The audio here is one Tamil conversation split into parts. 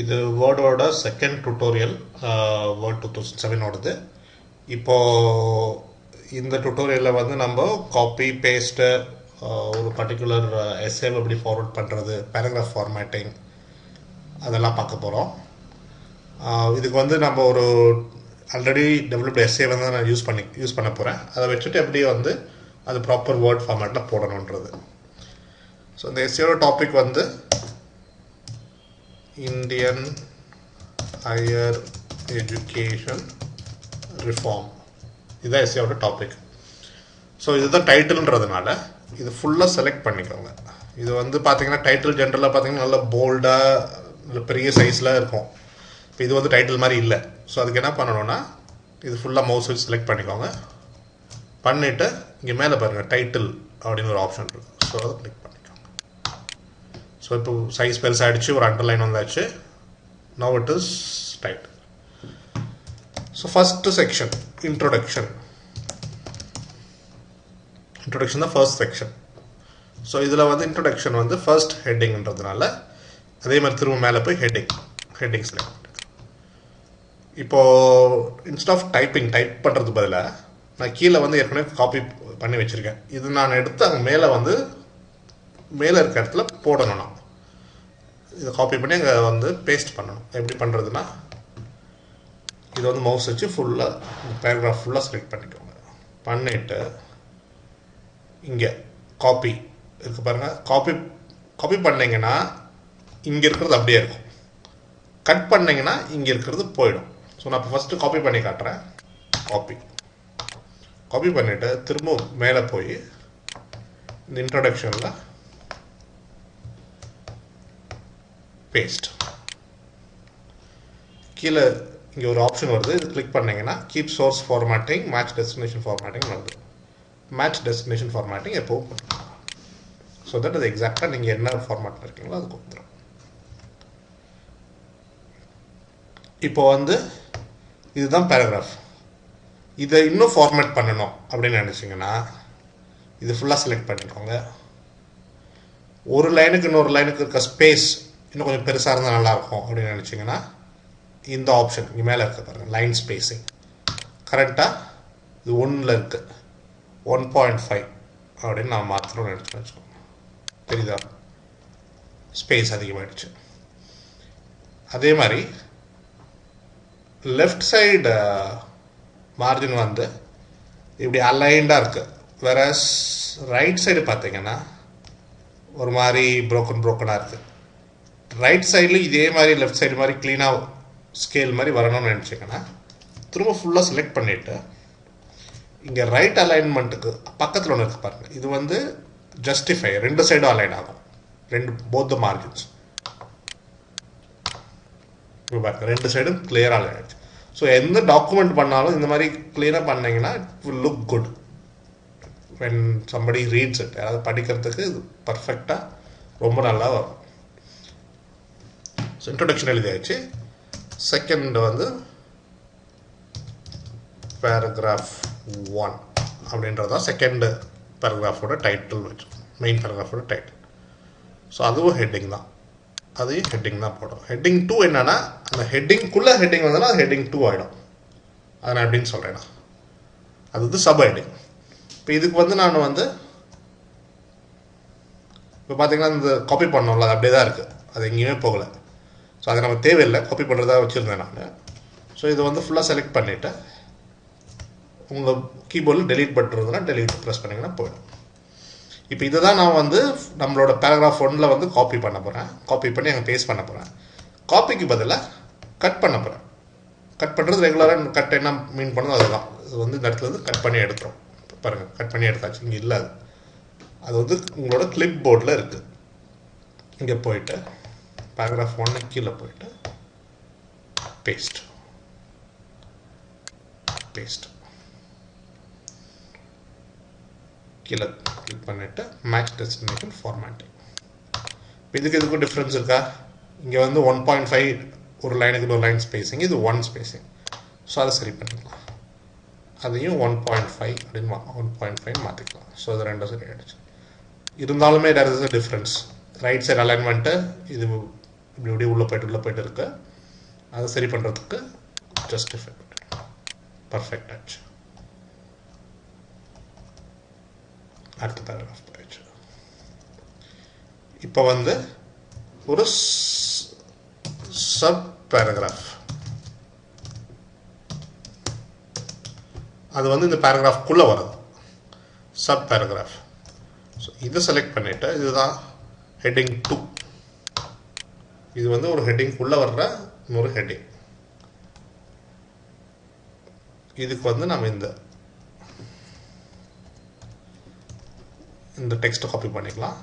இது வேர்டோட செகண்ட் டுட்டோரியல், வேர்ட் 2007 ஓடது. இப்போ இந்த டுட்டோரியலில் வந்து நம்ம காப்பி பேஸ்ட்டு ஒரு பர்டிகுலர் எஸ்ஏவை எப்படி ஃபார்வர்ட் பண்ணுறது, பேராகிராஃப் ஃபார்மேட்டிங் அதெல்லாம் பார்க்க போகிறோம். இதுக்கு வந்து நம்ம ஒரு ஆல்ரெடி டெவலப்டு எஸ்ஏ வந்து நான் யூஸ் பண்ண போகிறேன். அதை வச்சுட்டு எப்படி வந்து அது ப்ராப்பர் வேர்ட் ஃபார்மேட்டில் போடணுன்றது. ஸோ இந்த எஸ்ஏயோட டாபிக் வந்து இந்தியன் ஹையர் எஜுகேஷன் ரிஃபார்ம். இதுதான் எஸ்ஏயோட டாபிக். ஸோ இதுதான் டைட்டில்ன்றதுனால இது ஃபுல்லாக செலக்ட் பண்ணிக்கோங்க. இது வந்து பார்த்தீங்கன்னா டைட்டில் ஜென்ரலாக பார்த்தீங்கன்னா நல்ல போல்டாக நல்ல பெரிய சைஸில் இருக்கும். இப்போ இது வந்து டைட்டில் மாதிரி இல்லை. ஸோ அதுக்கு என்ன பண்ணணும்னா இது ஃபுல்லாக மவுஸ் வச்சு செலக்ட் பண்ணிக்கோங்க. பண்ணிவிட்டு இங்கே மேலே பாருங்கள் டைட்டில் அப்படின்னு ஒரு ஆப்ஷன் இருக்குது. ஸோ அதை கிளிக் பண்ணிக்கோங்க. ஸோ இப்போ சைஸ் பெருசாகிடுச்சு, ஒரு அண்டர்லைன் வந்தாச்சு. Now it is title. So first section introduction தான் ஃபர்ஸ்ட் செக்ஷன். ஸோ இதில் வந்து இன்ட்ரோடக்ஷன் வந்து ஃபர்ஸ்ட் ஹெட்டிங்ன்றதுனால அதே மாதிரி திரும்ப மேலே போய் ஹெட்டிங் செலக்ட் பண்ணிக்கலாம். இப்போது இன்ஸ்ட் ஆஃப் டைப் பண்ணுறது பதிலாக நான் கீழே வந்து ஏற்கனவே காப்பி பண்ணி வச்சுருக்கேன். இது நான் எடுத்து அங்கே மேலே இருக்க இடத்துல போடணும். நான் இதை காப்பி பண்ணி அங்கே வந்து பேஸ்ட் பண்ணணும். எப்படி பண்ணுறதுன்னா இது வந்து மவுஸ் வச்சு ஃபுல்லாக பேராகிராஃப் ஃபுல்லாக செலக்ட் பண்ணிக்கோங்க. பண்ணிவிட்டு இங்கே காப்பி இருக்குது பாருங்கள். காப்பி பண்ணிங்கன்னா இங்கே இருக்கிறது அப்படியே இருக்கும். கட் பண்ணிங்கன்னா இங்கே இருக்கிறது போயிடும். ஸோ நான் இப்போ ஃபஸ்ட்டு காப்பி பண்ணி காட்டுறேன். காப்பி பண்ணிவிட்டு திரும்ப மேலே போய் இந்த இன்ட்ரோடக்ஷனில் பேஸ்ட். கீழே இங்கே ஒரு ஆப்ஷன் வருது. இது கிளிக் பண்ணிங்கன்னா keep source formatting, match destination formatting வருது. மேட்ச் டெஸ்டினேஷன் ஃபார்மேட்டிங் எப்போவும் பண்ணுங்க. ஸோ தட் அது எக்ஸாக்டாக நீங்கள் என்ன ஃபார்மேட்டில் இருக்கீங்களோ அதுக்கு வந்துடும். இப்போ வந்து இதுதான் பேராகிராஃப். இதை இன்னும் ஃபார்மேட் பண்ணணும் அப்படின்னு நினச்சிங்கன்னா இது ஃபுல்லாக செலக்ட் பண்ணிக்கோங்க. ஒரு லைனுக்கு இன்னொரு லைனுக்கு இருக்க ஸ்பேஸ் இன்னும் கொஞ்சம் பெருசாக இருந்தால் நல்லாயிருக்கும் அப்படின்னு நினச்சிங்கன்னா இந்த ஆப்ஷன் இங்கே மேலே இருக்க பாருங்கள், லைன் ஸ்பேஸிங். கரெக்டாக இது 1ல் இருக்குது, 1.5 அப்படின்னு நான் மாற்றணும்னு நினச்சேன்னு வச்சுக்கோங்க. தெரியுதா? ஸ்பேஸ் அதிகமாகிடுச்சு. அதே மாதிரி லெஃப்ட் சைடு மார்ஜின் வந்து இப்படி அலைண்டாக இருக்குது. வேற ரைட் சைடு பார்த்தீங்கன்னா ஒரு மாதிரி ப்ரோக்கனாக இருக்குது. ரைட் சைடில் இதே மாதிரி லெஃப்ட் சைடு மாதிரி க்ளீனாக ஸ்கேல் மாதிரி வரணும்னு நினச்சிங்கன்னா திரும்ப ஃபுல்லாக செலக்ட் பண்ணிவிட்டு இங்கே ரைட் அலைன்மெண்ட்டுக்கு பக்கத்தில் ஒன்று இருக்குது பாருங்கள். இது வந்து ஜஸ்டிஃபை, ரெண்டு சைடும் அலைன் ஆகும், போத் த மார்ஜின்ஸ். இப்போ பாருங்கள் ரெண்டு சைடும் கிளியராக அலைன் ஆகிடுச்சு. ஸோ எந்த டாக்குமெண்ட் பண்ணாலும் இந்த மாதிரி கிளியராக பண்ணிங்கன்னா it will look good when somebody reads it. அதாவது படிக்கிறதுக்கு இது பர்ஃபெக்டாக ரொம்ப நல்லா வரும். ஸோ இன்ட்ரோடக்ஷன் எழுதியாச்சு. செகண்ட் வந்து பேராகிராஃப் 1 அப்படின்றதான் செகண்ட் பேராகிராஃபோட டைட்டில் வச்சு, மெயின் பேராகிராஃபோட டைட்டில். ஸோ அதுவும் ஹெட்டிங் தான், அதையும் ஹெட்டிங் தான் போடும். ஹெட்டிங் 2 என்னன்னா அந்த ஹெட்டிங்குள்ளே ஹெட்டிங் வந்ததுன்னா அது ஹெட்டிங் 2 ஆகிடும். அதை நான் எப்படின்னு சொல்கிறேன்னா அது வந்து சப் ஹெட்டிங். இப்போ இதுக்கு வந்து நான் வந்து இப்போ பார்த்தீங்கன்னா இந்த காப்பி பண்ணோம்ல அது அப்படியே தான் இருக்குது, அது எங்கேயுமே போகலை. ஸோ அதை நம்ம தேவையில்லை, காப்பி பண்ணுறதா வச்சுருந்தேன் நான். ஸோ இதை வந்து ஃபுல்லாக செலக்ட் பண்ணிவிட்டு உங்கள் கீபோர்டில் டெலீட் பண்ணுறதுனா டெலீட் ப்ரெஸ் பண்ணிங்கன்னா போயிடும். இப்போ இதை தான் நான் வந்து நம்மளோட பேராகிராஃப் 1ல் வந்து காப்பி பண்ண போகிறேன். காப்பி பண்ணி அங்கே பேஸ்ட் பண்ண போகிறேன். காப்பிக்கு பதிலாக கட் பண்ண போகிறேன். கட் பண்ணுறது ரெகுலராக கட் என்ன மீன் பண்ணதோ அதுதான். இது வந்து இந்த இடத்துல வந்து கட் பண்ணி எடுத்துரும். பாருங்கள் கட் பண்ணி எடுத்தாச்சு. இங்கே இல்லை, அது வந்து உங்களோட கிளிப் போர்டில் இருக்குது. இங்கே போயிட்டு பேராகிராஃப் 1 கீழே போயிட்டு பேஸ்ட் கீழே கிளிக் பண்ணிவிட்டு மேட்ச் டெஸ்டினேஷன் ஃபார்மேட்டிங். இப்போ இதுக்கும் டிஃப்ரென்ஸ் இருக்கா? இங்கே வந்து 1.5 ஒரு லைனுக்கு ஒரு லைன் ஸ்பேஸிங், இது 1 ஸ்பேஸிங். ஸோ அதை சரி பண்ணிக்கலாம். அதையும் 1.5 அப்படின்னு 1.5 மாற்றிக்கலாம். ஸோ அது ரெண்டும் சரி ஆகிடுச்சு. இருந்தாலுமே there is a difference. Right side alignment இது இப்படி இப்படி உள்ளே போயிட்டு இருக்கு. அதை சரி பண்ணுறதுக்கு ஜஸ்டிஃபை பர்ஃபெக்ட் ஆச்சு. அடுத்த பேராகிராஃப் போயிடுச்சு. இப்போ வந்து ஒரு சப் பேராகிராஃப், அது வந்து இந்த பேராகிராஃப்குள்ளே வருது, சப் பேராகிராஃப். ஸோ இதை செலக்ட் பண்ணிவிட்டு இதுதான் ஹெட்டிங் 2. இது வந்து ஒரு ஹெட்டிங்குள்ளே வர்ற இன்னொரு ஹெட்டிங். இதுக்கு வந்து நம்ம இந்த டெக்ஸ்ட்டை காப்பி பண்ணிக்கலாம்,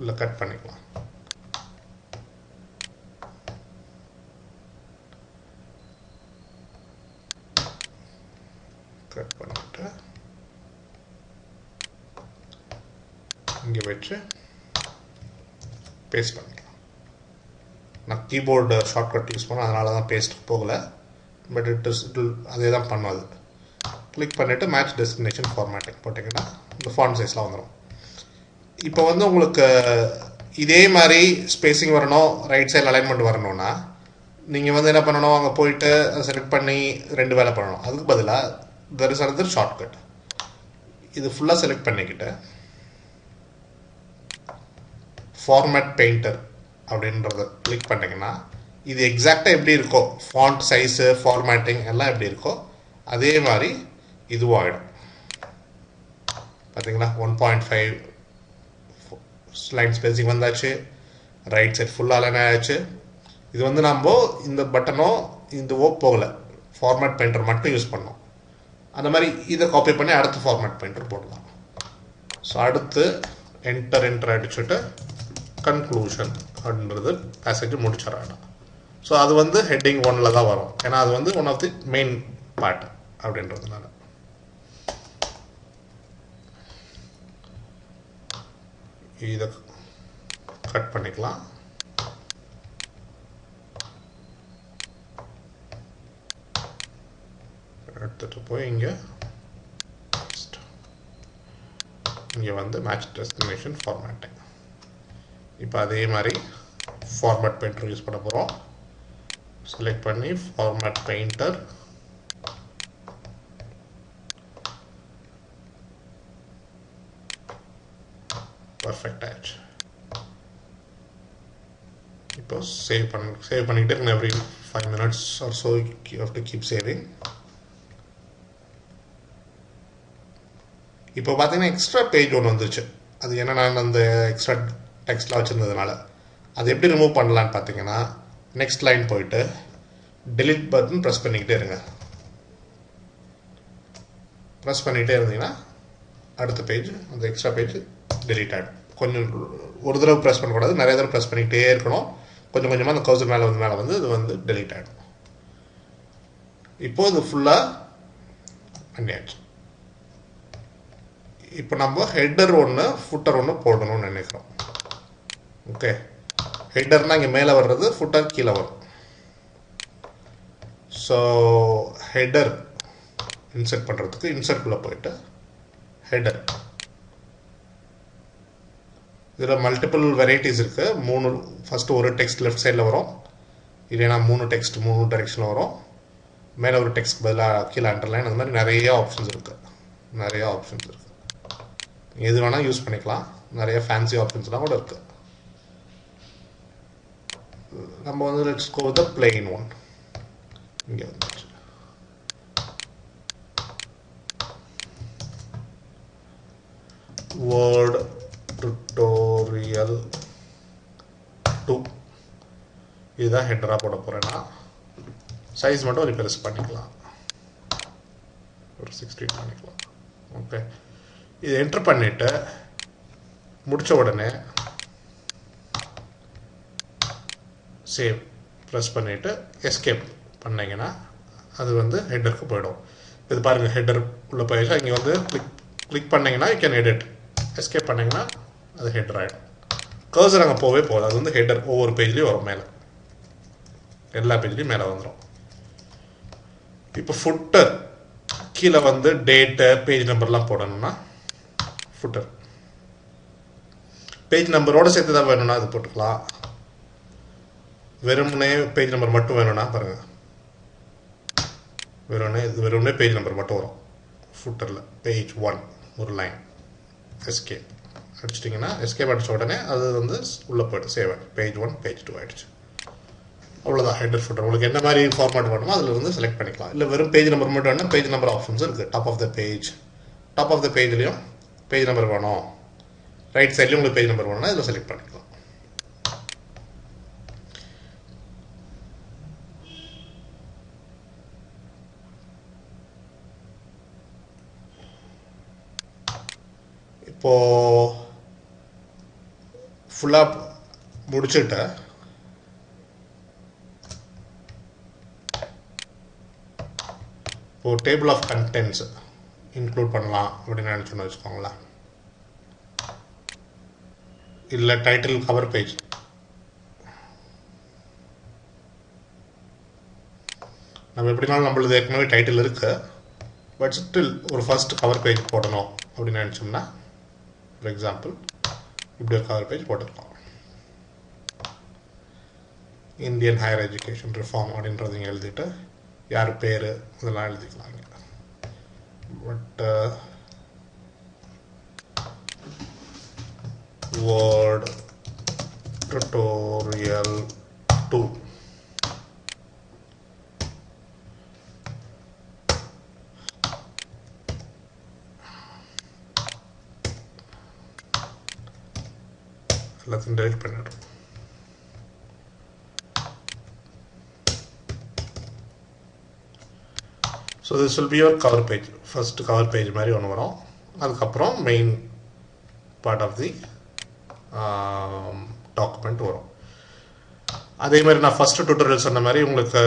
இல்லை கட் பண்ணிக்கலாம். கட் பண்ணிட்டு இங்கே வச்சு பேஸ்ட் பண்ணிக்கலாம். நான் கீபோர்டு ஷார்ட்கட் யூஸ் பண்ணேன், அதனால தான் பேஸ்ட் போகலை. பட் அதே தான் பண்ணாது. கிளிக் பண்ணிவிட்டு மேட்ச் டெஸ்டினேஷன் ஃபார்மேட்டிங் போட்டிங்கன்னா இந்த ஃபாண்ட் சைஸ்லாம் வந்துடும். இப்போ வந்து உங்களுக்கு இதே மாதிரி ஸ்பேசிங் வரணும், ரைட் சைடில் அலைன்மெண்ட் வரணும்னா நீங்கள் வந்து என்ன பண்ணணும், அங்கே போயிட்டு அதை செலக்ட் பண்ணி 2 வேலை பண்ணணும். அதுக்கு பதிலாக தெர் இஸ் another ஷார்ட்கட். இது ஃபுல்லாக செலக்ட் பண்ணிக்கிட்டு ஃபார்மேட் பெயிண்டர் அப்படின்றத கிளிக் பண்ணிங்கன்னா இது எக்ஸாக்டாக எப்படி இருக்கோ, ஃபாண்ட் சைஸு ஃபார்மேட்டிங் எல்லாம் எப்படி இருக்கோ அதே மாதிரி இதுவும் ஆகிடும். பார்த்தீங்களா, 1.5 லைன் ஸ்பேசிங் வந்தாச்சு, ரைட் சைட் ஃபுல்லாக அலைன் ஆயாச்சு. இது வந்து நம்ம இந்த பட்டனோ இதுவோ போகலை, ஃபார்மேட் பெயிண்டர் மட்டும் யூஸ் பண்ணோம். அந்த மாதிரி இதை காப்பி பண்ணி அடுத்து ஃபார்மேட் பெயிண்டர் போடலாம். ஸோ அடுத்து என்டர் அடிச்சுட்டு கன்க்ளூஷன் அப்படின்றது பேசேஜ் முடிச்சிடறாங்க. ஸோ அது வந்து ஹெட்டிங் 1 தான் வரும், ஏன்னா அது வந்து one of the main part அப்படின்றதுனால. இதை கட் பண்ணிக்கலாம். எடுத்துட்டு போய் இங்கே வந்து மேட்ச் டெஸ்டினேஷன் ஃபார்மேட்டிங். இப்போ அதே மாதிரி ஃபார்மேட் பெயிண்டர் யூஸ் பண்ண போகிறோம். செலக்ட் பண்ணி ஃபார்மேட் பெயிண்டர், பர்ஃபெக்ட் ஆயிடுச்சு. இப்போ சேவ் பண்ணிக்கிட்டே இருக்கணும். Every 5 minutes or so you have to keep saving. இப்போ பார்த்தீங்கன்னா எக்ஸ்ட்ரா பேஜ் ஒன்று வந்துச்சு. அது என்ன, நான் அந்த எக்ஸ்ட்ரா டெக்ஸ்ட்லாம் வச்சுருந்ததுனால அது எப்படி ரிமூவ் பண்ணலான்னு பார்த்தீங்கன்னா, நெக்ஸ்ட் லைன் போயிட்டு delete பட்டன் ப்ரெஸ் பண்ணிக்கிட்டே இருங்க. ப்ரெஸ் பண்ணிகிட்டே இருந்தீங்கன்னா அடுத்த பேஜ், அந்த எக்ஸ்ட்ரா பேஜ் delete ஆகிடும். கொஞ்சம் ஒரு தடவை ப்ரெஸ் பண்ணக்கூடாது, நிறைய தடவை ப்ரெஸ் பண்ணிக்கிட்டே இருக்கணும். கொஞ்சம் கொஞ்சமாக அந்த கர்சர் மேலே வந்து இது வந்து delete ஆகிடும். இப்போது இது ஃபுல்லாக பண்ணியாச்சு. இப்போ நம்ம ஹெட்டர் 1 ஃபுட்டர் 1 போடணும்னு நினைக்கிறோம். ஓகே, ஹெட்டர்னால் இங்கே மேலே வர்றது, ஃபுட்டர் கீழே வரும். ஸோ ஹெட்டர் இன்சர்ட் பண்ணுறதுக்கு இன்சர்ட்குள்ளே போயிட்டு ஹெட்டர், இதில் மல்டிபிள் வெரைட்டிஸ் இருக்குது. 3 ஃபஸ்ட்டு ஒரு டெக்ஸ்ட் லெஃப்ட் சைடில் வரும், இல்லைன்னா 3 டெக்ஸ்ட் 3 டைரெக்ஷனில் வரும். மேலே ஒரு டெக்ஸ்ட் பதிலாக கீழே அண்டர்லைன், அந்த மாதிரி நிறைய ஆப்ஷன்ஸ் இருக்குது. எது வேணால் யூஸ் பண்ணிக்கலாம். நிறைய ஃபேன்சி ஆப்ஷன்ஸ்லாம் கூட இருக்குது. நம்ம வந்து let's go with the plain one. இங்கே வந்துச்சு. வேர்ட் டுட்டோரியல் 2 இதுதான் ஹெட்டராக போட போகிறேன்னா சைஸ் மட்டும் ஒரு பெருசு பண்ணிக்கலாம், ஒரு 16 பண்ணிக்கலாம். ஓகே, இது என்டர் பண்ணிவிட்டு முடித்த உடனே சேவ் ப்ரெஸ் பண்ணிவிட்டு எஸ்கேப் பண்ணிங்கன்னா அது வந்து ஹெட்டருக்கு போயிடும். இது பாருங்கள், ஹெட்டர் உள்ளே போயிடுச்சா. இங்கே வந்து கிளிக் பண்ணிங்கன்னா யூ கேன் எடிட். எஸ்கேப் பண்ணிங்கன்னா அது ஹெட்டர் ஆகிடும். கர்சர் அங்கே போகவே போகுது, அது வந்து ஹெட்டர் ஒவ்வொரு பேஜ்லேயும் வரும், மேலே எல்லா பேஜ்லேயும் மேலே வந்துடும். இப்போ ஃபுட்டர் கீழே வந்து டேட்டு பேஜ் நம்பர்லாம் போடணும்னா ஃபுட்டர் பேஜ் நம்பரோடு சேர்த்து தான் வேணும்னா அது போட்டுக்கலாம். வெறுமனே பேஜ் நம்பர் மட்டும் வேணும்னா பாருங்கள், வெறுமனே பேஜ் நம்பர் மட்டும் வரும். ஃபுட்டரில் பேஜ் 1 ஒரு லைன் எஸ்கேப் அடிச்சிட்டிங்கன்னா, எஸ்கேப் அடித்த உடனே அது வந்து உள்ளே போய்ட்டு சேவ் ஆகிடும். பேஜ் 1 பேஜ் 2 ஆகிடுச்சு. அவ்வளோதான் ஹெடர் ஃபுட்டர். உங்களுக்கு என்ன மாதிரி ஃபார்மேட் வேணுமோ அதில் இருந்து செலக்ட் பண்ணிக்கலாம். இல்லை வெறும் பேஜ் நம்பர் மட்டும் வேணும்னா பேஜ் நம்பர் ஆப்ஷன்ஸ் இருக்குது. டாப் ஆஃப் த பேஜ்லேயும் பேஜ் நம்பர் வேணும், ரைட் சைட்லேயும் உங்களுக்கு பேஜ் நம்பர் வேணும்னா இதில் செலக்ட் பண்ணிக்கலாம். இப்போது ஃபுல்லாக முடிச்சுட்டு இப்போ டேபிள் ஆஃப் கண்டென்ட்ஸ் இன்க்ளூட் பண்ணலாம் அப்படின்னு நினச்சோன்னு வச்சுக்கோங்களேன். இல்லை டைட்டில் கவர் பேஜ், நம்ம எப்படினாலும் நம்மளது ஏற்கனவே டைட்டில் இருக்குது, பட் ஸ்டில் ஒரு ஃபர்ஸ்ட் கவர் பேஜ் போடணும் அப்படின்னு நினச்சோம்னா, ஃபார் எக்ஸாம்பிள் இப்படி ஒரு கவர் பேஜ் போட்டுருக்கோம். இந்தியன் ஹையர் எஜுகேஷன் ரிஃபார்ம் அப்படின்றதையும் எழுதிட்டு யார் பேர் இதெல்லாம் எழுதிக்கலாங்க. பட் வேர்ட் டுட்டோரியல் 2 எல்லாத்தையும் டெலிட் பண்ணிடுறோம். So this will be your cover page. First cover page மாதிரி ஒன்று வரும். அதுக்கப்புறம் main part of the document வரும். அதே மாதிரி நான் ஃபஸ்ட்டு டுட்டோரியல் சொன்ன மாதிரி உங்களுக்கு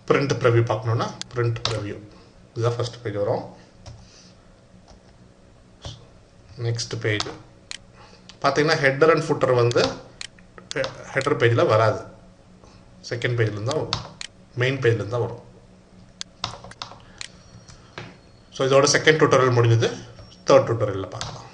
பிரிண்ட் ப்ரிவ்யூ பார்க்கணுன்னா பிரிண்ட் ப்ரிவ்யூ இதுதான் ஃபஸ்ட் பேஜ் வரும். நெக்ஸ்ட் பேஜ் பார்த்தீங்கன்னா ஹெட்டர் அண்ட் ஃபுட்டர் வந்து ஹெட்டர் பேஜில் வராது, செகண்ட் பேஜ்லேருந்து தான் வரும், மெயின் பேஜ்லேருந்து தான் வரும். ஸோ இதோட செகண்ட் டுட்டோரியல் முடிஞ்சது. தேர்ட் டுட்டோரியலில் பார்க்கலாம்.